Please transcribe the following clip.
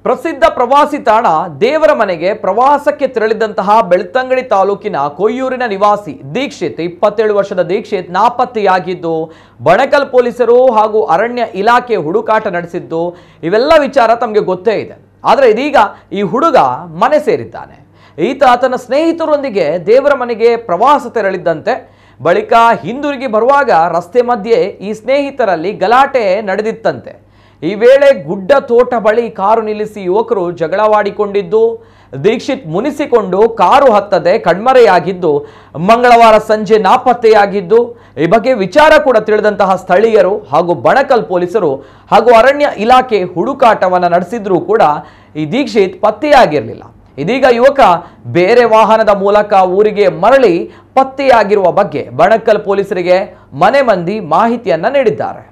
ಪ್ರಸಿದ್ಧ ಪ್ರವಾಸಿ ತಾಣ ದೇವರ ಮನೆಗೆ ಪ್ರವಾಸಕ್ಕೆ ತೆರಳಿದಂತಹ ಬೆಳ್ತಂಗಡಿ ತಾಲೂಕಿನ ಕೊಯ್ಯೂರಿನ ನಿವಾಸಿ ದೀಕ್ಷಿತ್ 27 ವರ್ಷದ ದೀಕ್ಷಿತ್ ನಾಪತ್ತೆಯಾಗಿದ್ದು ಬಣಕಲ್ ಪೊಲೀಸರು ಹಾಗೂ ಅರಣ್ಯ ಇಲಾಖೆ ಹುಡುಕಾಟ ನಡೆಸಿದ್ದು ಇವೆಲ್ಲ ವಿಚಾರ ತಮಗೆ ಗೊತ್ತೇ ಇದೆ. ಆದರೆ ಇದೀಗ ಈ ಹುಡುಗ ಮನೆ ಸೇರಿದ್ದಾನೆ. ಈತ ತನ್ನ ಸ್ನೇಹಿತರೊಂದಿಗೆ ದೇವರ ಮನೆಗೆ ಪ್ರವಾಸ ತೆರಳಿದ್ದಂತೆ. ಬಳಿಕ ಹಿಂದಿರುಗಿ ಬರುವಾಗ ರಸ್ತೆ ಮಧ್ಯೆ ಈ ಸ್ನೇಹಿತರಲ್ಲಿ ಗಲಾಟೆ ನಡೆದಿತ್ತಂತೆ. ಈ ವೇಳೆ ಗುಡ್ಡ ತೋಟ ಬಳಿ ಕಾರು ನಿಲ್ಲಿಸಿ ಯುವಕರು ಜಗಳವಾಡಿಕೊಂಡಿದ್ದು ದೀಕ್ಷಿತ್ ಮುನಿಸಿಕೊಂಡು ಕಾರು ಹತ್ತದೆ ಕಣ್ಮರೆಯಾಗಿದ್ದು ಮಂಗಳವಾರ ಸಂಜೆ ನಾಪತ್ತೆಯಾಗಿದ್ದು ಈ ಬಗ್ಗೆ ವಿಚಾರ ಕೂಡ ತಿಳಿದಂತಹ ಸ್ಥಳೀಯರು ಹಾಗೂ ಬಣಕಲ್ ಪೊಲೀಸರು ಹಾಗೂ ಅರಣ್ಯ ಇಲಾಖೆ ಹುಡುಕಾಟವನ್ನು ನಡೆಸಿದ್ರೂ ಕೂಡ ಈ ದೀಕ್ಷಿತ್ ಪತ್ತೆಯಾಗಿರಲಿಲ್ಲ. ಇದೀಗ ಯುವಕ ಬೇರೆ ವಾಹನದ ಮೂಲಕ ಊರಿಗೆ ಮರಳಿ ಪತ್ತೆಯಾಗಿರುವ ಬಗ್ಗೆ ಬಣಕಲ್ ಪೊಲೀಸರಿಗೆ ಮನೆ ಮಂದಿ ಮಾಹಿತಿಯನ್ನ ನೀಡಿದ್ದಾರೆ.